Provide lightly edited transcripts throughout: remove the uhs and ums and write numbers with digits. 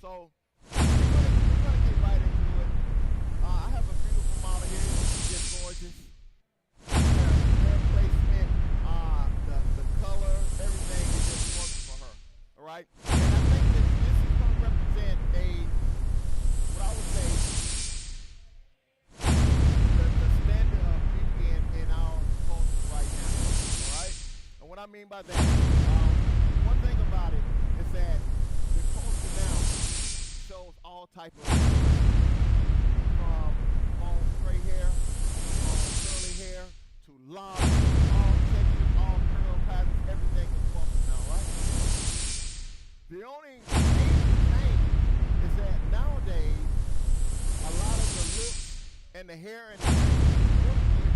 So we're gonna get right into it. I have a beautiful model here. It's gorgeous. Hair placement, the color, everything is just works for her. All right. And I think this is gonna represent what I would say, the standard of beauty in our culture right now. All right. And what I mean by that, one thing about it is that the culture now shows all types of, from long straight hair, long curly hair, to locks, all textures, all curl patterns, everything is welcome now, right? The only major change is that nowadays, a lot of the looks and the hair and the texture we work with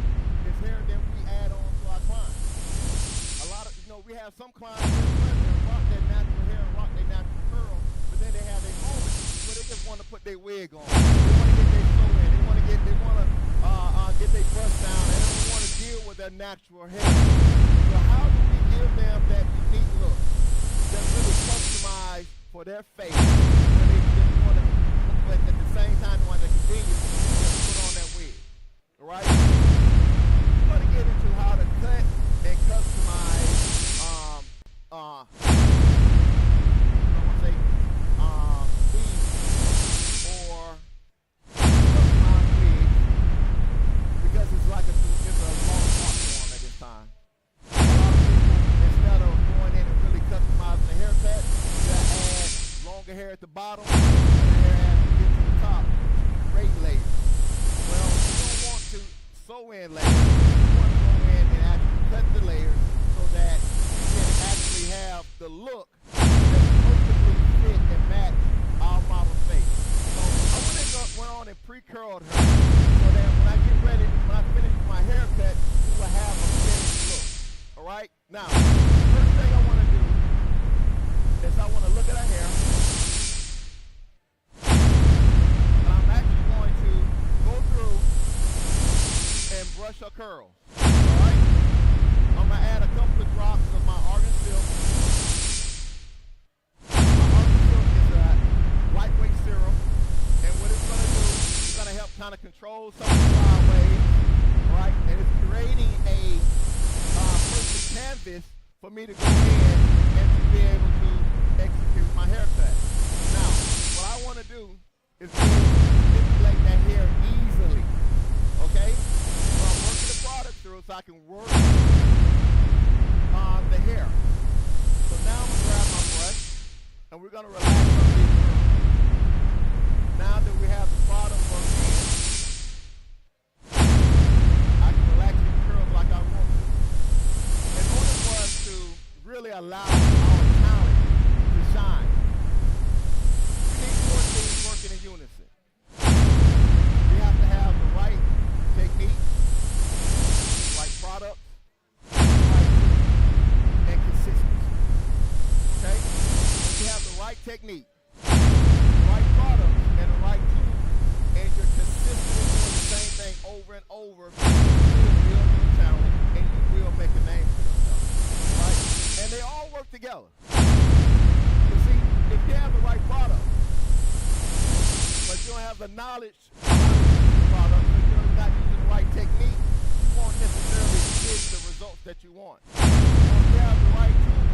is hair that we add on to our clients. A lot of, we have some clients that rock their natural hair and rock their natural curl, but then they have their moment where they just want to put their wig on. They want to get their sew in. They want to get their bust down. They don't want to deal with their natural hair. So how do we give them that unique look that's really customized for their face, where they just want to, but at the same time want the convenience to just put on that wig, all right? We're going to get into how to cut and customize, I want to say, weave or customized wig, because it's like it's a long art form at this time. A lot of people, instead of going in and really customizing the haircut, they add longer hair at the bottom and shorter hair as you get to the top to create layers. Well, you don't want to sew in layers. You want to go in and actually cut the layers so that you can actually have the look that perfectly fit and match our model's face. So I went on and pre-curled her so that when I finish my haircut, we will have a finished look. All right? Now, the first thing I want to do is I want to look at her hair. And I'm actually going to go through and brush her curls. All right? I'm going to add a couple of drops of my argan silk. My argan silk is a lightweight serum. And what it's going to do, it's going to help kind of control some of the side waves. All right? And it's creating a perfect canvas for me to go in and to be able to execute my haircut. Now, what I want to do is be able to manipulate that hair easily. Okay? So I'm working the product through so I can work the hair. So now I'm going to grab my brush and we're going to relax some of these curls. Now that we have the product worked in, I can relax these curls like I want to. In order for us to really allow our talent to shine, we need four things working in unison. We have to have the right technique, right product, right and consistency. Okay? If you have the right technique, right product, and the right tool, and you're consistently doing the same thing over and over, you will build your talent and you will make a name for yourself. Right? And they all work together. But see, if you have the right product, but you don't have the knowledge of how to use the product, or you're not using the right technique, you won't necessarily get the results that you want. Or if you have the right tool,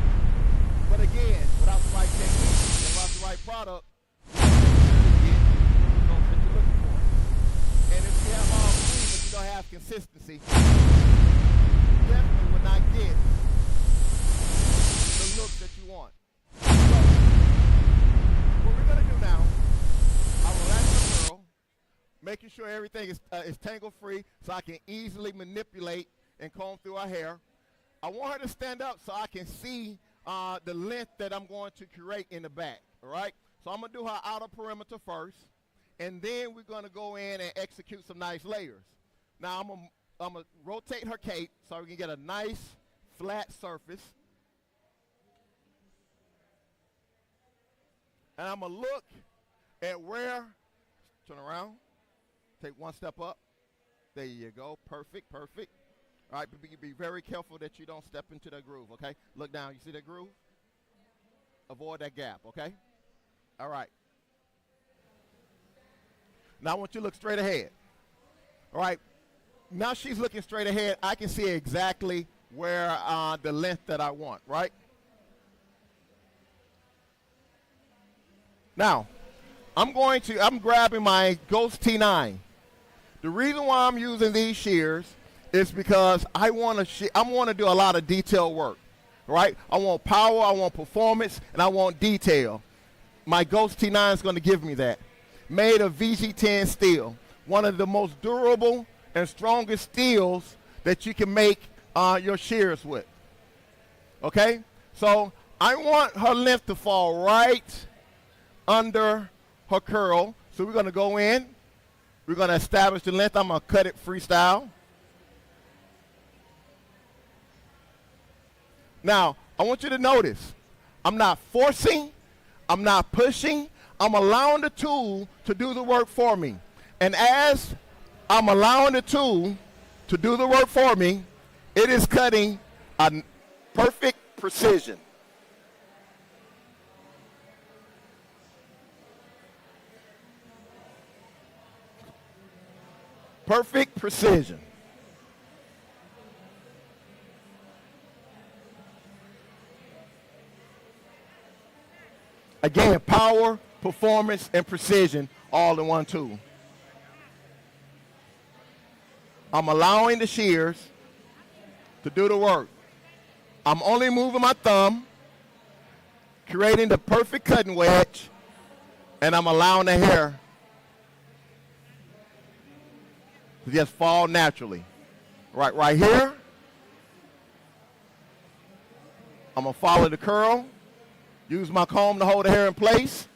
but again, without the right technique and without the right product, you won't necessarily get the results that you're looking for. And if you have all three, but you don't have consistency, you definitely will not get the look that you want. So, what we're going to do now, I'll relax the curl, making sure everything is tangle-free so I can easily manipulate and comb through her hair. I want her to stand up so I can see the length that I'm going to create in the back, all right? So I'm going to do her outer perimeter first, and then we're going to go in and execute some nice layers. Now I'm going to rotate her cape so we can get a nice flat surface. And I'm going to look at where, turn around, take one step up. There you go, perfect, perfect. All right, be very careful that you don't step into the groove, okay? Look down, you see that groove? Avoid that gap, okay? All right. Now I want you to look straight ahead. All right. Now she's looking straight ahead. I can see exactly where the length that I want, right? Now, I'm grabbing my Ghost T9. The reason why I'm using these shears is because I want to do a lot of detail work, right? I want power, I want performance, and I want detail. My Ghost T9 is going to give me that. Made of VG10 steel, one of the most durable and strongest steels that you can make your shears with. Okay? So I want her length to fall right under her curl. So we're going to go in. We're going to establish the length. I'm going to cut it freestyle. Now, I want you to notice, I'm not forcing, I'm not pushing, I'm allowing the tool to do the work for me. And as I'm allowing the tool to do the work for me, it is cutting a perfect precision. Perfect precision. Again, power, performance, and precision all in one tool. I'm allowing the shears to do the work. I'm only moving my thumb, creating the perfect cutting wedge, and I'm allowing the hair to just fall naturally. Right here, I'm going to follow the curl, use my comb to hold the hair in place.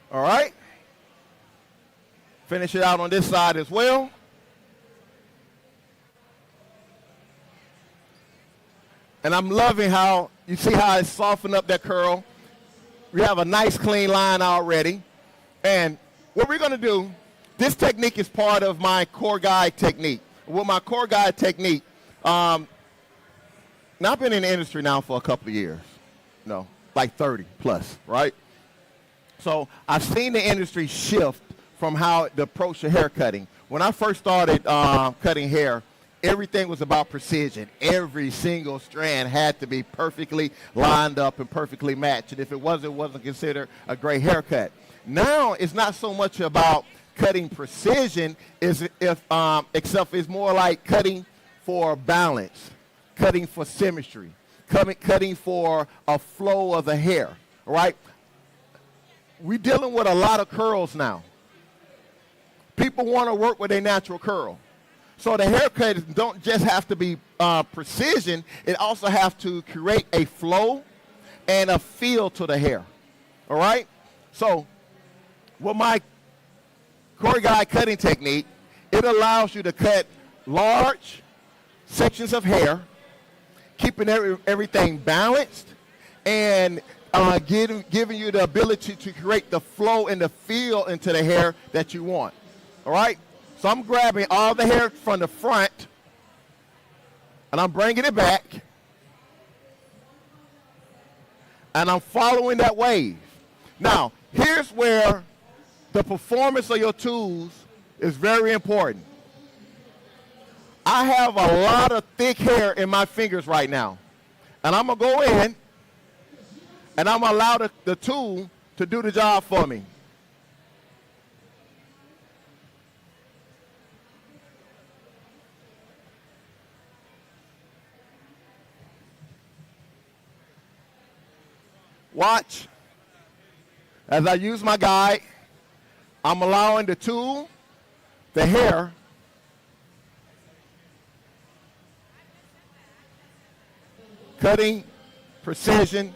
All right. Finish it out on this side as well. And I'm loving how, you see how it's softened up that curl. We have a nice clean line already. And what we're going to do, this technique is part of my core guide technique. With my core guide technique, now I've been in the industry now for a couple of years. Like 30 plus, right? So I've seen the industry shift from how the approach to hair cutting. When I first started cutting hair, everything was about precision. Every single strand had to be perfectly lined up and perfectly matched. And if it wasn't considered a great haircut. Now it's not so much about cutting precision, except it's more like cutting for balance, cutting for symmetry, cutting for a flow of the hair, right? We're dealing with a lot of curls now. People want to work with a natural curl. So the haircuts don't just have to be precision. It also has to create a flow and a feel to the hair. All right? So with my core guide cutting technique, it allows you to cut large sections of hair, keeping everything balanced, and giving you the ability to create the flow and the feel into the hair that you want. All right? So I'm grabbing all the hair from the front, and I'm bringing it back, and I'm following that wave. Now, here's where the performance of your tools is very important. I have a lot of thick hair in my fingers right now, and I'm going to go in, and I'm going to allow the tool to do the job for me. Watch. As I use my guide, I'm allowing the tool, the hair, cutting, precision,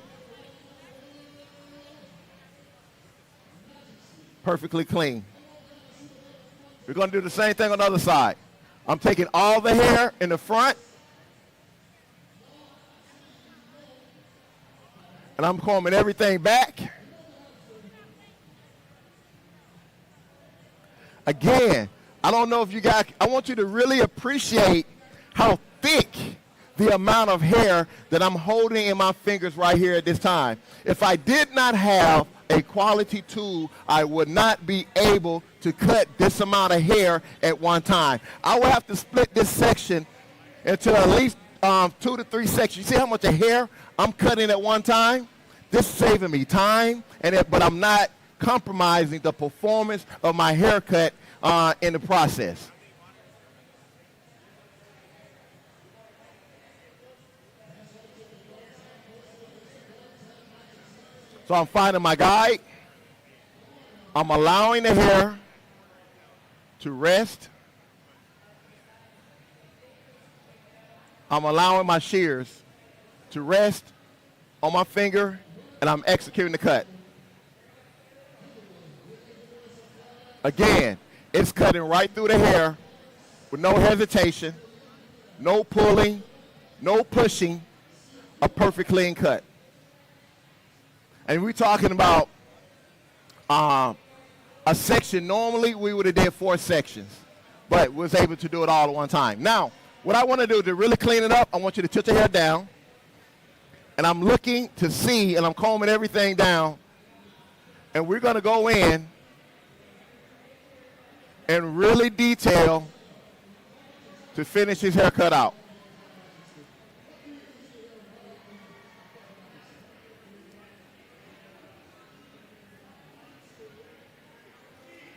perfectly clean. We're going to do the same thing on the other side. I'm taking all the hair in the front, and I'm combing everything back. Again, I don't know if you guys, I want you to really appreciate how thick the amount of hair that I'm holding in my fingers right here at this time. If I did not have a quality tool, I would not be able to cut this amount of hair at one time. I would have to split this section into at least 2 to 3 sections. You see how much of hair I'm cutting at one time? This is saving me time, but I'm not compromising the performance of my haircut in the process. So I'm finding my guide. I'm allowing the hair to rest. I'm allowing my shears to rest on my finger, and I'm executing the cut. Again, it's cutting right through the hair with no hesitation, no pulling, no pushing, a perfect clean cut. And we're talking about a section. Normally, we would have did 4 sections, but was able to do it all at one time. Now, what I want to do to really clean it up, I want you to tilt your hair down, and I'm looking to see, and I'm combing everything down, and we're going to go in and really detail to finish his haircut out.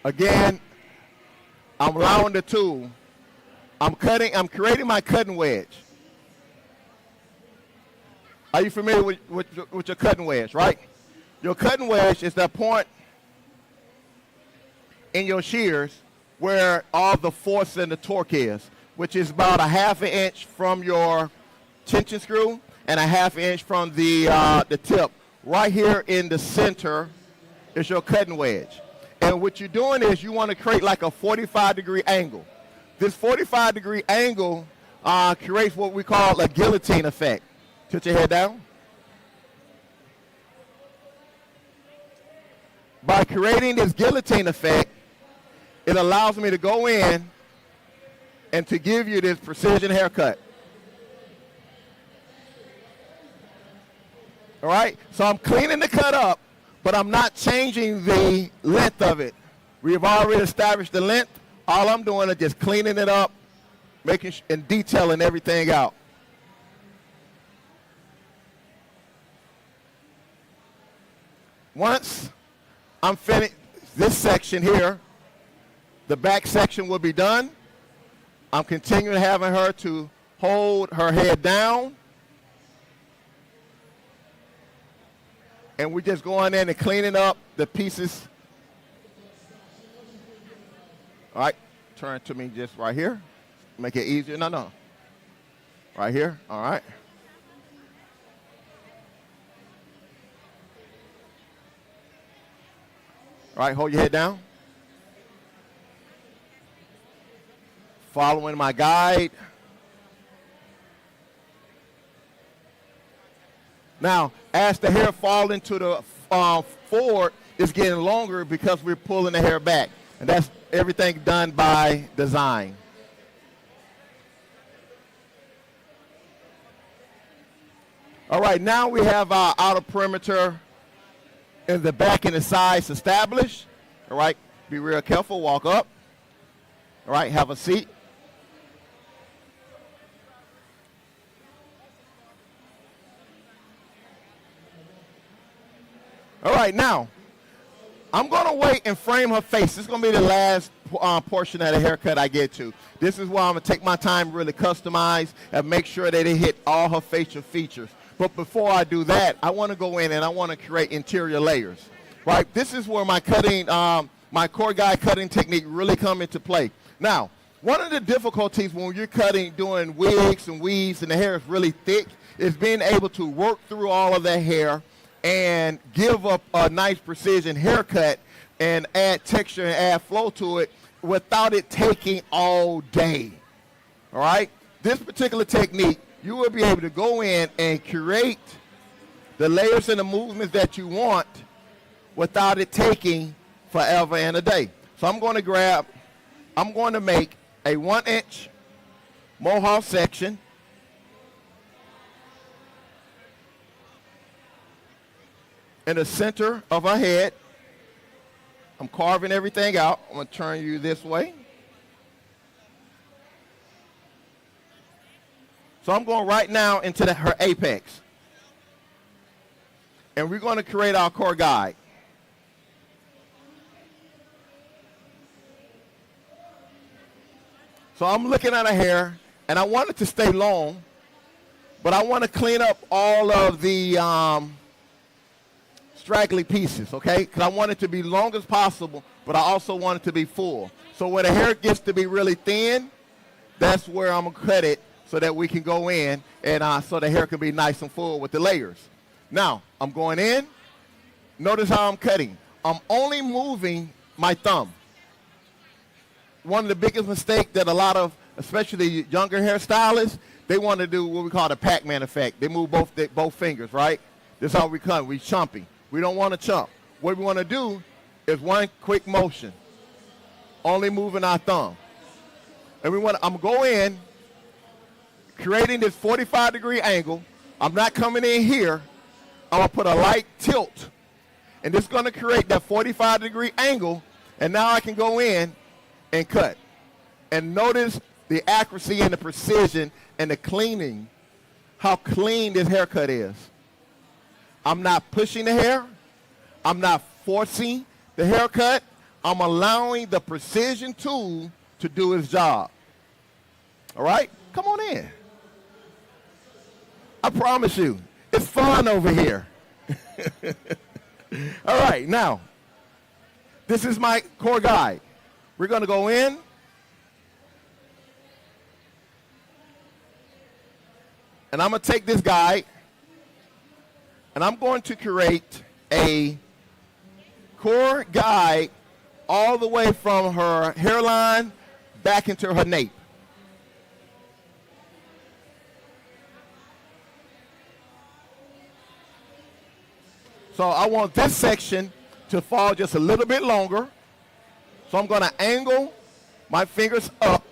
Again, I'm allowing the tool. I'm creating my cutting wedge. Are you familiar with your cutting wedge, right? Your cutting wedge is that point in your shears where all the force and the torque is, which is about a 1/2 inch from your tension screw and a 1/2 inch from the tip. Right here in the center is your cutting wedge. And what you're doing is you want to create like a 45-degree angle. This 45-degree angle creates what we call a guillotine effect. Tilt your head down. By creating this guillotine effect, it allows me to go in and to give you this precision haircut. All right? So I'm cleaning the cut up, but I'm not changing the length of it. We have already established the length. All I'm doing is just cleaning it up, making and detailing everything out. Once I'm finished this section here, the back section will be done. I'm continuing having her to hold her head down. And we're just going in and cleaning up the pieces. All right, turn to me just right here. Make it easier. No. Right here, all right. All right, hold your head down. Following my guide. Now, as the hair falls into the forward, it's getting longer because we're pulling the hair back. And that's everything done by design. All right, now we have our outer perimeter in the back and the sides established. All right, be real careful, walk up. All right, have a seat. All right, now, I'm going to wait and frame her face. This is going to be the last portion of the haircut I get to. This is where I'm going to take my time, really customize, and make sure that it hit all her facial features. But before I do that, I want to go in and I want to create interior layers. Right? This is where my cutting, my core guide cutting technique really come into play. Now, one of the difficulties when you're cutting, doing wigs and weaves, and the hair is really thick, is being able to work through all of that hair and give up a nice precision haircut and add texture and add flow to it without it taking all day. All right? This particular technique, you will be able to go in and create the layers and the movements that you want without it taking forever and a day. So I'm going to make a 1-inch mohawk section. in the center of her head. I'm carving everything out. I'm going to turn you this way. So I'm going right now into her apex. And we're going to create our core guide. So I'm looking at her hair, and I want it to stay long, but I want to clean up all of the straggly pieces, okay? Because I want it to be long as possible, but I also want it to be full. So when the hair gets to be really thin, that's where I'm going to cut it so that we can go in and so the hair can be nice and full with the layers. Now, I'm going in. Notice how I'm cutting. I'm only moving my thumb. One of the biggest mistakes that a lot of, especially younger hairstylists, they want to do what we call the Pac-Man effect. They move both fingers, right? This is how we cut. We chumping. We don't want to chump. What we want to do is one quick motion, only moving our thumb. And I'm going in, creating this 45-degree angle. I'm not coming in here. I'm going to put a light tilt. And this is going to create that 45-degree angle. And now I can go in and cut. And notice the accuracy and the precision and the cleaning, how clean this haircut is. I'm not pushing the hair. I'm not forcing the haircut. I'm allowing the precision tool to do its job. All right? Come on in. I promise you, it's fun over here. All right, now, this is my core guide. We're going to go in. And I'm going to take this guide, and I'm going to create a core guide all the way from her hairline back into her nape. So I want this section to fall just a little bit longer. So I'm going to angle my fingers up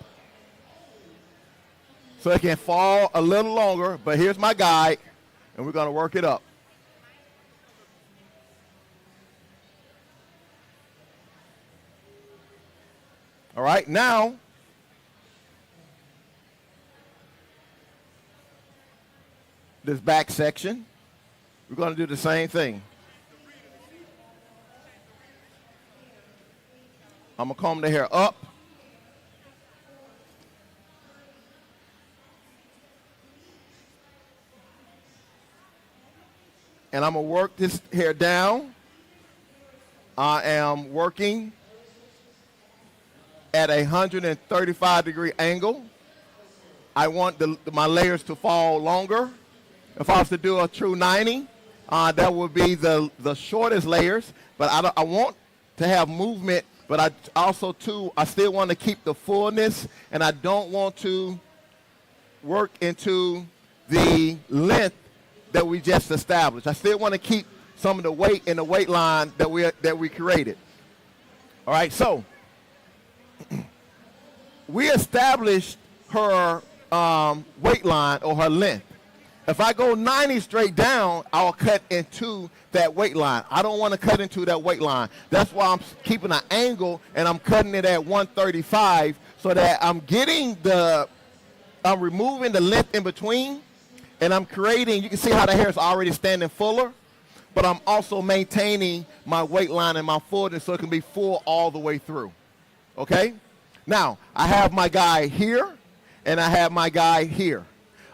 so it can fall a little longer. But here's my guide, and we're going to work it up. All right, now, this back section, we're going to do the same thing. I'm going to comb the hair up. And I'm going to work this hair down. I am working at a 135-degree angle. I want my layers to fall longer. If I was to do a true 90, that would be the shortest layers. But I want to have movement. But I also, too, I still want to keep the fullness, and I don't want to work into the length that we just established. I still want to keep some of the weight in the weight line that we created. All right, so we established her weight line or her length. If I go 90 straight down, I'll cut into that weight line. I don't want to cut into that weight line. That's why I'm keeping an angle, and I'm cutting it at 135 so that I'm removing the length in between, and I'm creating, you can see how the hair is already standing fuller, but I'm also maintaining my weight line and my fullness so it can be full all the way through. Okay? Now, I have my guy here, and I have my guy here.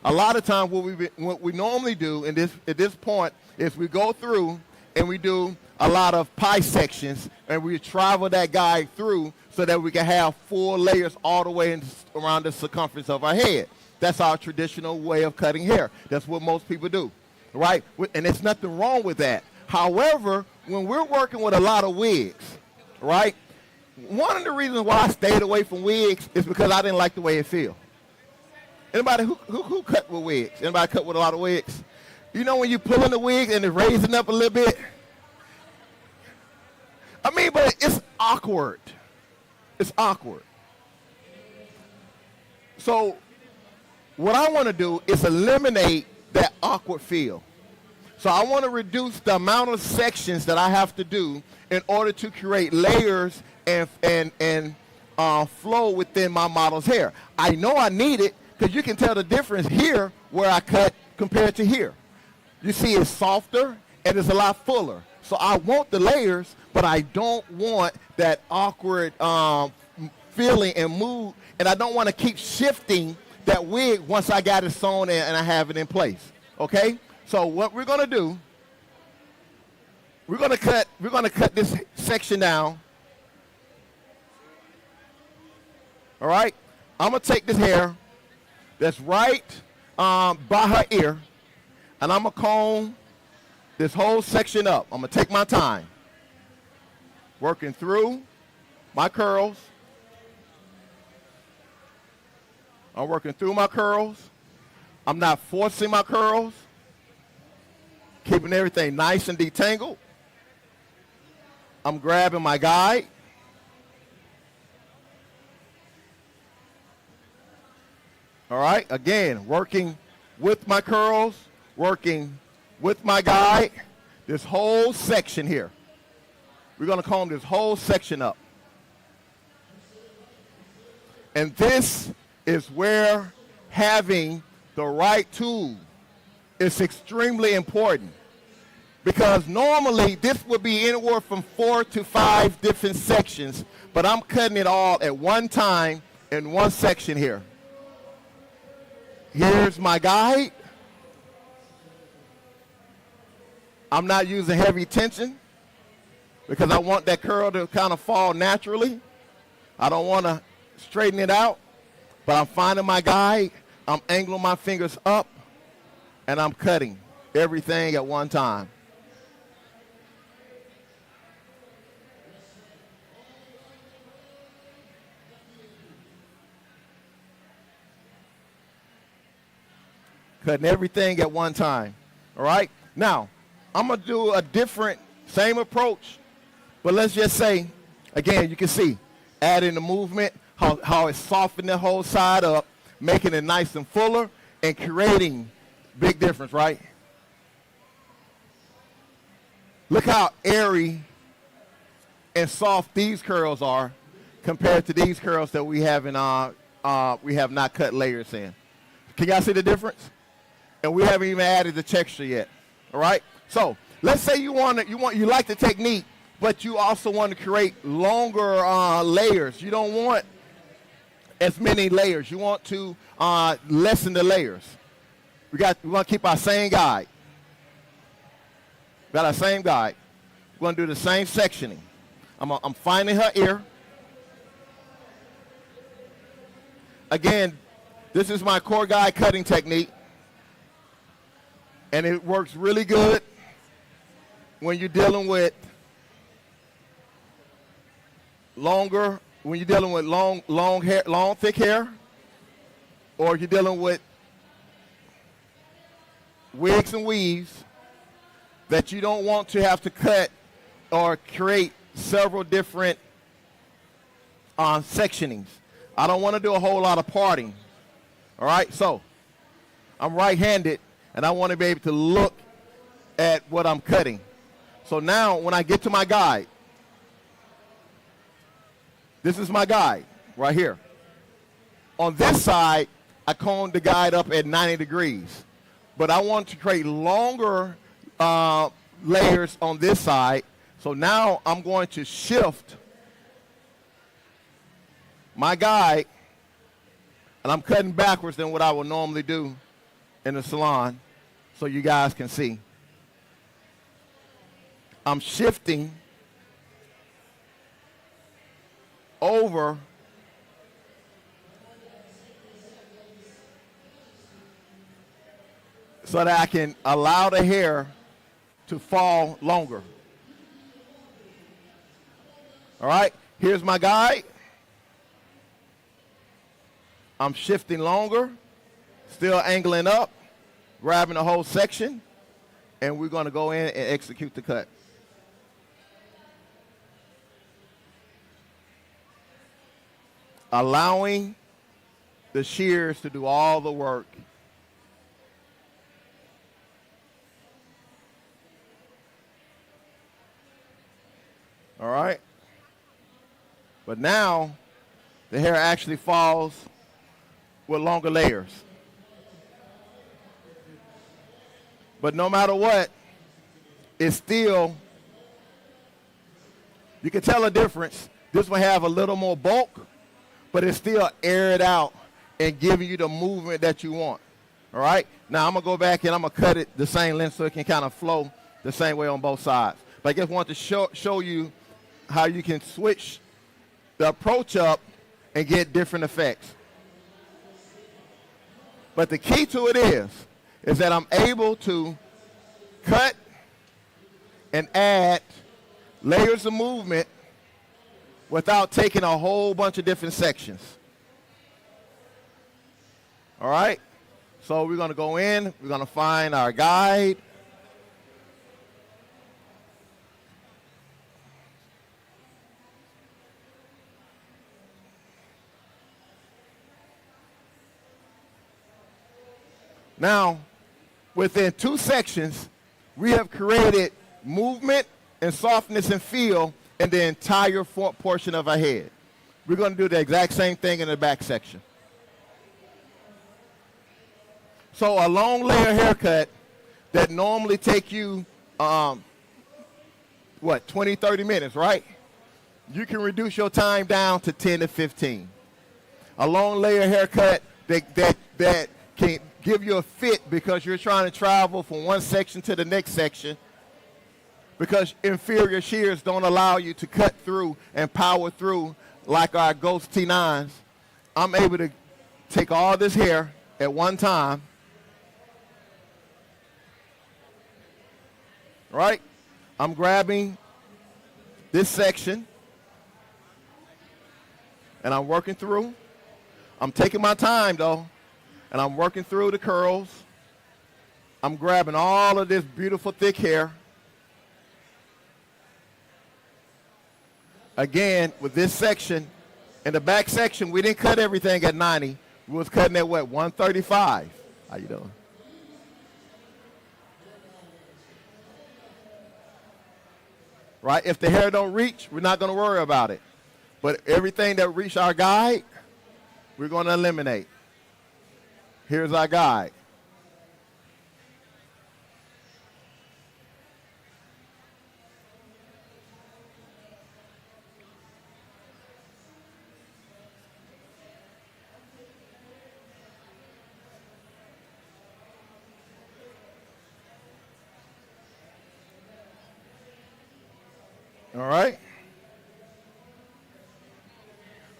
A lot of times what we normally do at this point is we go through and we do a lot of pie sections, and we travel that guy through so that we can have 4 layers all the way around the circumference of our head. That's our traditional way of cutting hair. That's what most people do, right? And there's nothing wrong with that. However, when we're working with a lot of wigs, right, one of the reasons why I stayed away from wigs is because I didn't like the way it feels. Anybody who cut with wigs? Anybody cut with a lot of wigs? You know when you pull in the wig and it's raising up a little bit? I mean, but it's awkward. It's awkward. So what I want to do is eliminate that awkward feel. So I want to reduce the amount of sections that I have to do in order to create layers and flow within my model's hair. I know I need it because you can tell the difference here where I cut compared to here. You see it's softer and it's a lot fuller. So I want the layers, but I don't want that awkward feeling and mood, and I don't want to keep shifting that wig once I got it sewn and I have it in place. Okay? So what we're gonna do, we're gonna cut this section down. All right? I'm gonna take this hair that's right by her ear, and I'm gonna comb this whole section up. I'm gonna take my time, working through my curls. I'm working through my curls. I'm not forcing my curls, keeping everything nice and detangled. I'm grabbing my guide. All right, again, working with my curls, working with my guide, this whole section here. We're gonna comb this whole section up. And this is where having the right tool is extremely important, because normally this would be anywhere from 4 to 5 different sections, but I'm cutting it all at one time in one section here. Here's my guide. I'm not using heavy tension because I want that curl to kind of fall naturally. I don't want to straighten it out, but I'm finding my guide. I'm angling my fingers up, and I'm cutting everything at one time. Cutting everything at one time. All right? Now, I'm going to do a different, same approach, but let's just say, again, you can see, adding the movement, how it's softening the whole side up, making it nice and fuller, and creating big difference, right? Look how airy and soft these curls are compared to these curls that we have not cut layers in. Can y'all see the difference? And we haven't even added the texture yet. All right? So let's say you like the technique, but you also want to create longer layers. You don't want as many layers. You want to lessen the layers. We want to keep our same guide. Got our same guide. We're going to do the same sectioning. I'm finding her ear. Again, this is my core guide cutting technique. And it works really good when you're dealing with long hair, long, thick hair, or you're dealing with wigs and weaves that you don't want to have to cut or create several different sectionings. I don't want to do a whole lot of parting. All right, so I'm right-handed, and I want to be able to look at what I'm cutting. So now when I get to my guide, this is my guide right here. On this side, I combed the guide up at 90 degrees. But I want to create longer layers on this side. So now I'm going to shift my guide, and I'm cutting backwards than what I would normally do in the salon so you guys can see. I'm shifting over so that I can allow the hair to fall longer. All right, here's my guide. I'm shifting longer, still angling up, grabbing the whole section, and we're going to go in and execute the cut. Allowing the shears to do all the work. All right? But now, the hair actually falls with longer layers. But no matter what, it's still, you can tell a difference. This will have a little more bulk, but it's still aired out and giving you the movement that you want. All right? Now, I'm going to go back and I'm going to cut it the same length so it can kind of flow the same way on both sides. But I just want to show you how you can switch the approach up and get different effects. But the key to it is that I'm able to cut and add layers of movement without taking a whole bunch of different sections. All right? So we're going to go in, we're going to find our guide. Now, within 2 sections, we have created movement and softness and feel in the entire front portion of our head. We're going to do the exact same thing in the back section. So a long layer haircut that normally take you, 20, 30 minutes, right? You can reduce your time down to 10 to 15. A long layer haircut that can give you a fit because you're trying to travel from one section to the next section because inferior shears don't allow you to cut through and power through like our Ghost T9s. I'm able to take all this hair at one time, right? I'm grabbing this section and I'm working through. I'm taking my time though. And I'm working through the curls. I'm grabbing all of this beautiful thick hair. Again, with this section, in the back section, we didn't cut everything at 90. We was cutting at what, 135. How you doing? Right? If the hair don't reach, we're not going to worry about it. But everything that reached our guide, we're going to eliminate. Here's our guide. All right.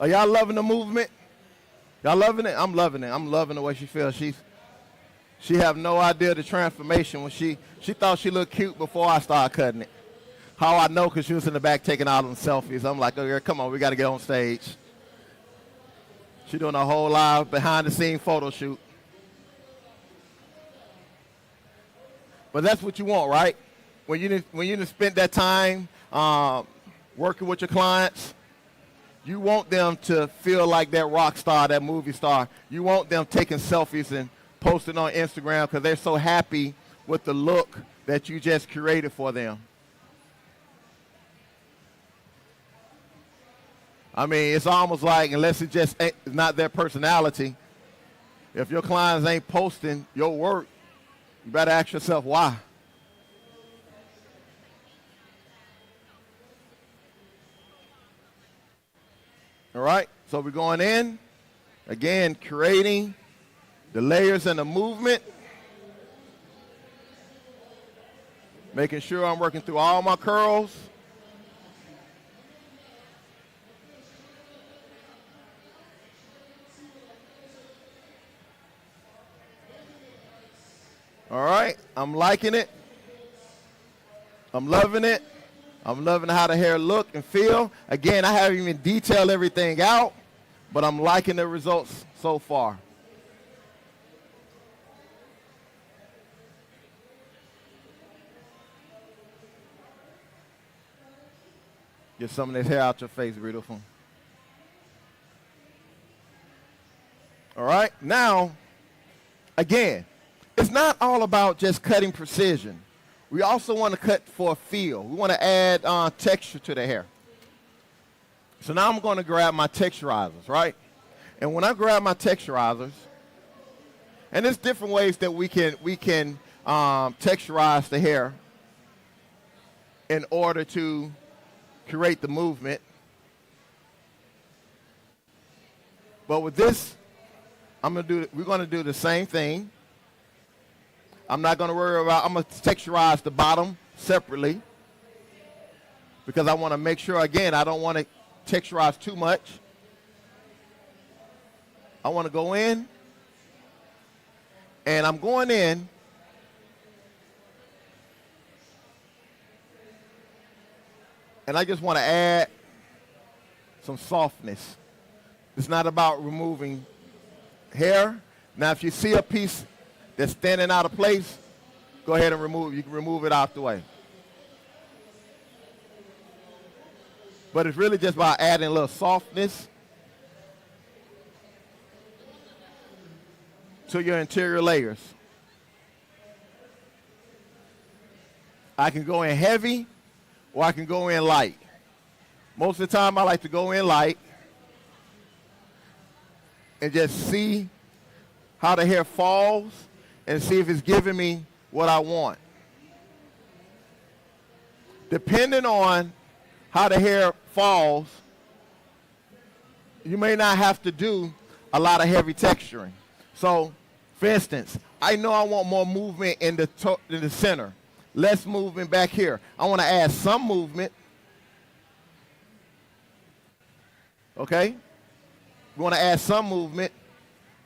Are y'all loving the movement? Y'all loving it? I'm loving it. I'm loving the way she feels. She have no idea the transformation when she thought she looked cute before I started cutting it. How I know, because she was in the back taking out them selfies. I'm like, oh, yeah, come on, we got to get on stage. She doing a whole live behind-the-scene photo shoot. But that's what you want, right? When you spent that time working with your clients, you want them to feel like that rock star, that movie star. You want them taking selfies and posting on Instagram because they're so happy with the look that you just created for them. I mean, it's almost like, unless it just ain't not their personality, if your clients ain't posting your work, you better ask yourself why. All right, so we're going in, again, creating the layers and the movement, making sure I'm working through all my curls. All right, I'm liking it. I'm loving it. I'm loving how the hair look and feel. Again, I haven't even detailed everything out, but I'm liking the results so far. Get some of this hair out your face, beautiful. All right, now, again, it's not all about just cutting precision We also want to cut for a feel. We want to add texture to the hair. So now I'm going to grab my texturizers, right? And when I grab my texturizers, and there's different ways that we can texturize the hair in order to create the movement. But with this, we're going to do the same thing. I'm not going to worry about, I'm going to texturize the bottom separately because I want to make sure, again, I don't want to texturize too much. I want to go in, and I'm going in and I just want to add some softness. It's not about removing hair. Now, if you see a piece that's standing out of place, go ahead and remove it. You can remove it out the way. But it's really just about adding a little softness to your interior layers. I can go in heavy or I can go in light. Most of the time I like to go in light and just see how the hair falls and see if it's giving me what I want. Depending on how the hair falls, you may not have to do a lot of heavy texturing. So, for instance, I know I want more movement in the center, less movement back here. I want to add some movement. Okay? We want to add some movement,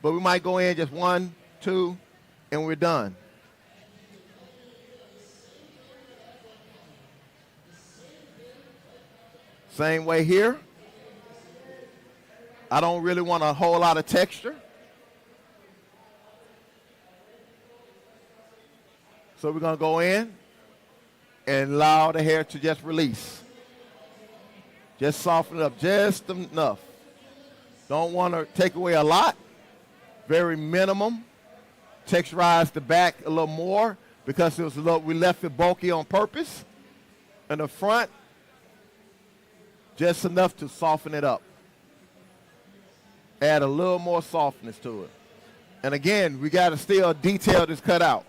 but we might go in just 1, 2, and we're done. Same way here. I don't really want a whole lot of texture. So we're going to go in and allow the hair to just release. Just soften it up just enough. Don't want to take away a lot. Very minimum. Texturize the back a little more because it was we left it bulky on purpose. And the front, just enough to soften it up. Add a little more softness to it. And again, we got to still detail this cut out.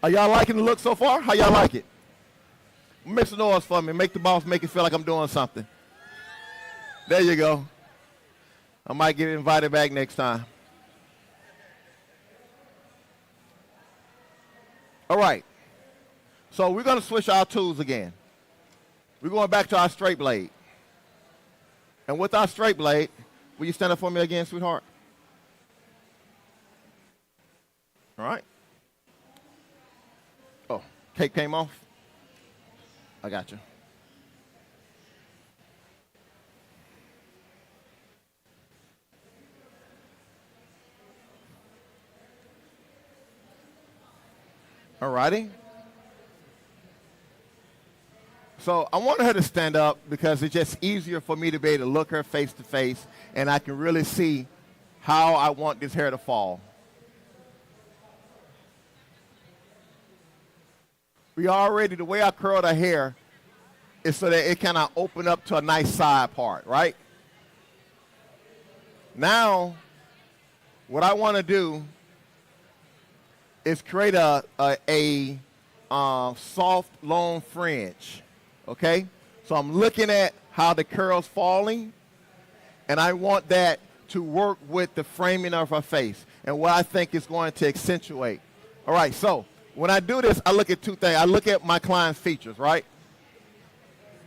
Are y'all liking the look so far? How y'all like it? Make some noise for me. Make the boss make it feel like I'm doing something. There you go. I might get invited back next time. All right. So we're going to switch our tools again. We're going back to our straight blade. And with our straight blade, will you stand up for me again, sweetheart? All right. Oh, cape came off? I got you. All righty. So I want her to stand up because it's just easier for me to be able to look her face to face and I can really see how I want this hair to fall. We already, the way I curled her hair is so that it kind of open up to a nice side part, right? Now, what I want to do is create a soft, long fringe, okay? So I'm looking at how the curl's falling, and I want that to work with the framing of her face and what I think is going to accentuate. All right, so when I do this, I look at two things. I look at my client's features, right?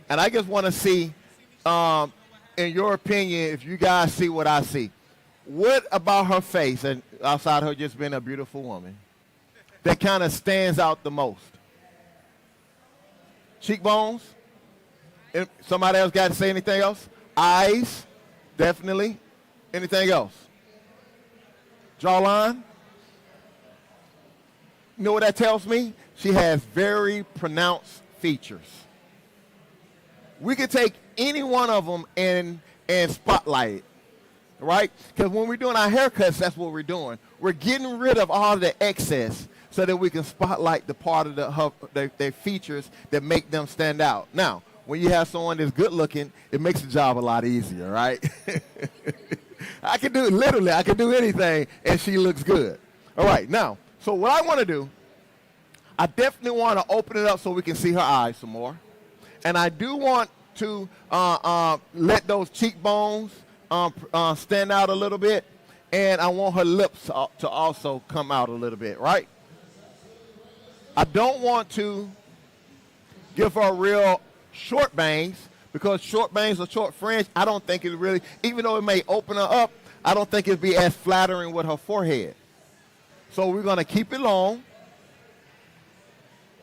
And I just want to see, in your opinion, if you guys see what I see. What about her face, and outside her just being a beautiful woman, that kind of stands out the most? Cheekbones? Somebody else got to say anything else? Eyes? Definitely. Anything else? Jawline? You know what that tells me? She has very pronounced features. We could take any one of them and spotlight it. right? Because when we're doing our haircuts, that's what we're doing. We're getting rid of all the excess so that we can spotlight the part of their features that make them stand out. Now, when you have someone that's good looking, it makes the job a lot easier, right? I can do anything, and she looks good. All right, now, so what I want to do, I definitely want to open it up so we can see her eyes some more. And I do want to let those cheekbones stand out a little bit. And I want her lips to also come out a little bit, right? I don't want to give her real short bangs because short bangs or short fringe, I don't think it really, even though it may open her up, I don't think it'd be as flattering with her forehead. So we're going to keep it long.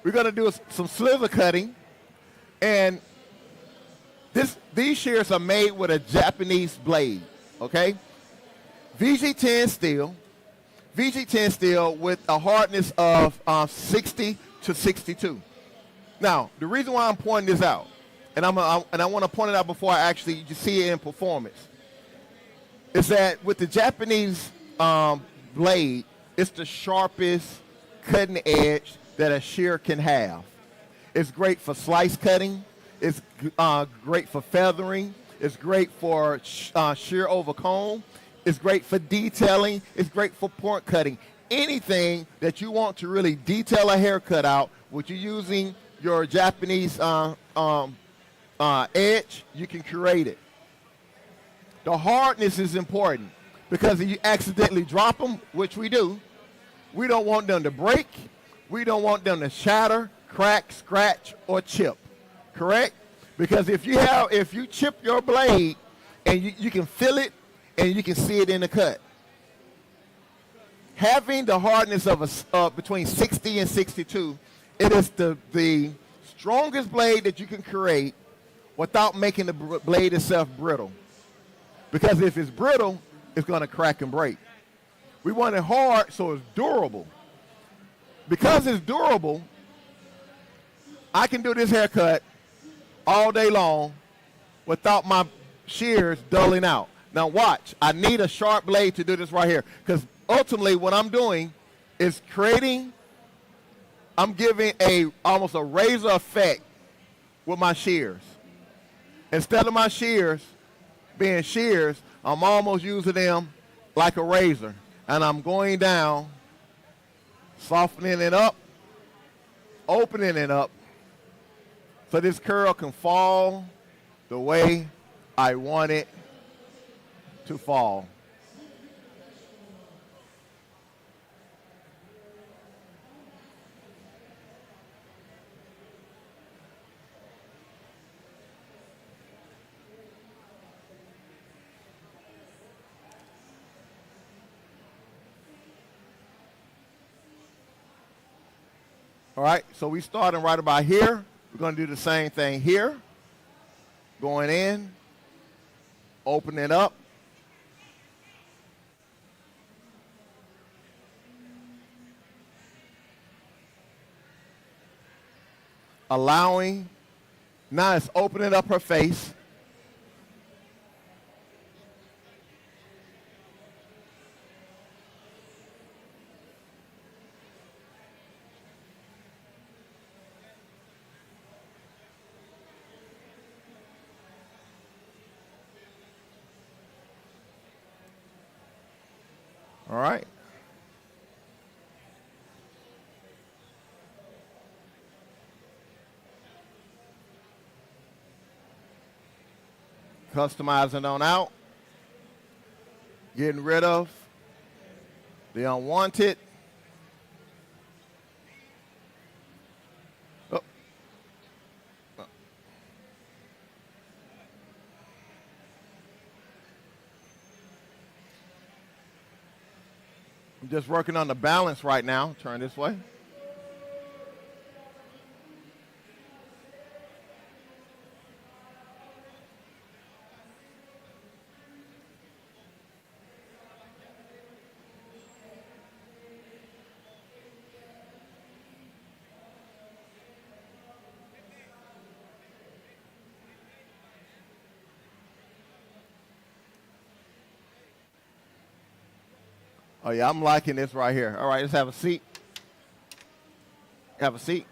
We're going to do some slither cutting. And these shears are made with a Japanese blade, okay? VG10 steel. VG10 steel with a hardness of 60 to 62. Now, the reason why I'm pointing this out, and I want to point it out before I actually see it in performance, is that with the Japanese blade, it's the sharpest cutting edge that a shear can have. It's great for slice cutting. It's great for feathering. It's great for shear over comb. It's great for detailing. It's great for point cutting. Anything that you want to really detail a haircut out, with you using your Japanese edge, you can create it. The hardness is important because if you accidentally drop them, which we do, we don't want them to break. We don't want them to shatter, crack, scratch, or chip. Correct? Because if you chip your blade and you can feel it and you can see it in the cut. Having the hardness of between 60 and 62, it is the strongest blade that you can create without making the blade itself brittle. Because if it's brittle, it's going to crack and break. We want it hard so it's durable. Because it's durable, I can do this haircut all day long without my shears dulling out. Now watch, I need a sharp blade to do this right here because ultimately what I'm doing is I'm giving almost a razor effect with my shears. Instead of my shears being shears, I'm almost using them like a razor. And I'm going down, softening it up, opening it up, so this curl can fall the way I want it to fall. All right, so we starting right about here. We're going to do the same thing here. Going in, open it up. Allowing, now it's opening up her face. All right. Customizing on out. Getting rid of the unwanted. Oh. I'm just working on the balance right now. Turn this way. Oh, yeah, I'm liking this right here. All right, let's have a seat. Have a seat.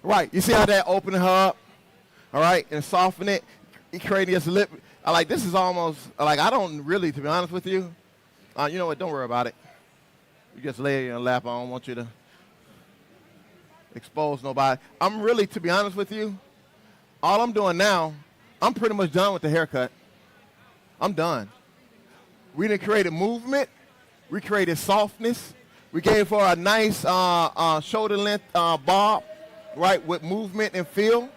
Right, you see how that opened her up? All right, and soften it. You creating this lip. I like this is almost like I don't really, to be honest with you. You know what? Don't worry about it. You just lay it in your lap. I don't want you to expose nobody. I'm really, to be honest with you, all I'm doing now, I'm pretty much done with the haircut. I'm done. We didn't create a movement. We created softness. We gave her a nice shoulder length bob, right, with movement and feel,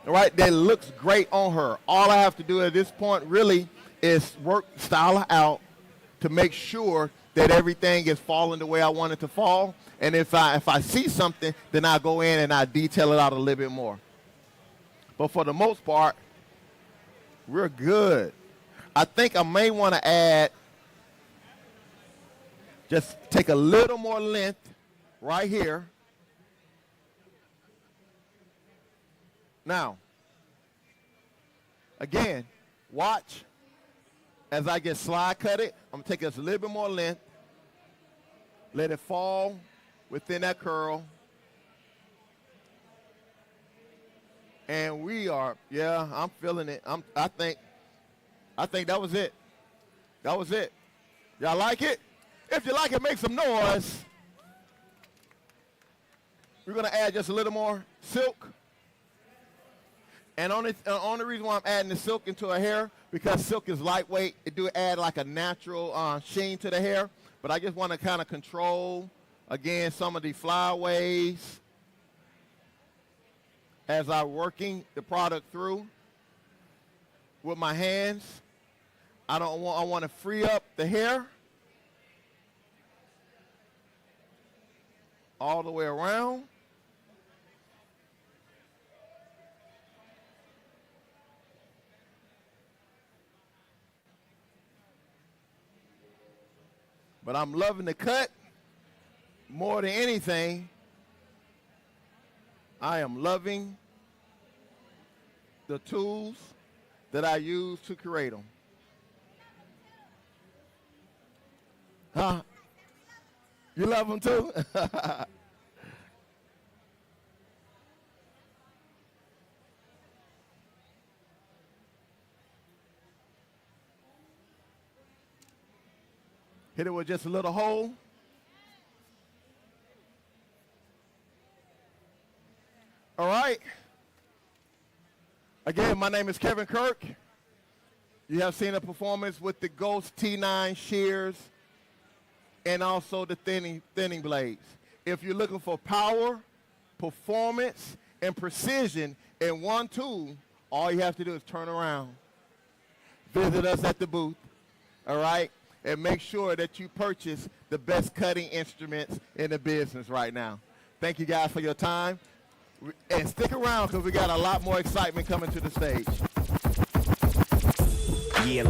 right, that looks great on her. All I have to do at this point really is style her out to make sure that everything is falling the way I want it to fall. And if I see something, then I go in and I detail it out a little bit more. But for the most part, we're good. I think I may want to add, just take a little more length right here. Now, again, watch as I get slide cut it. I'm going to take this a little bit more length. Let it fall within that curl. And we are, yeah, I'm feeling it. I think that was it. That was it. Y'all like it? If you like it, make some noise. We're going to add just a little more silk. And only reason why I'm adding the silk into her hair, because silk is lightweight. It do add like a natural sheen to the hair. But I just want to kind of control, again, some of the flyaways as I'm working the product through with my hands. I want to free up the hair all the way around. But I'm loving the cut more than anything. I am loving the tools that I use to create them. Huh? You love them too? Hit it with just a little hole. All right. Again, my name is Kevin Kirk. You have seen a performance with the Ghost T9 shears and also the thinning blades. If you're looking for power, performance, and precision in one tool, all you have to do is turn around. Visit us at the booth, all right? And make sure that you purchase the best cutting instruments in the business right now. Thank you guys for your time. And stick around because we got a lot more excitement coming to the stage. Yeah,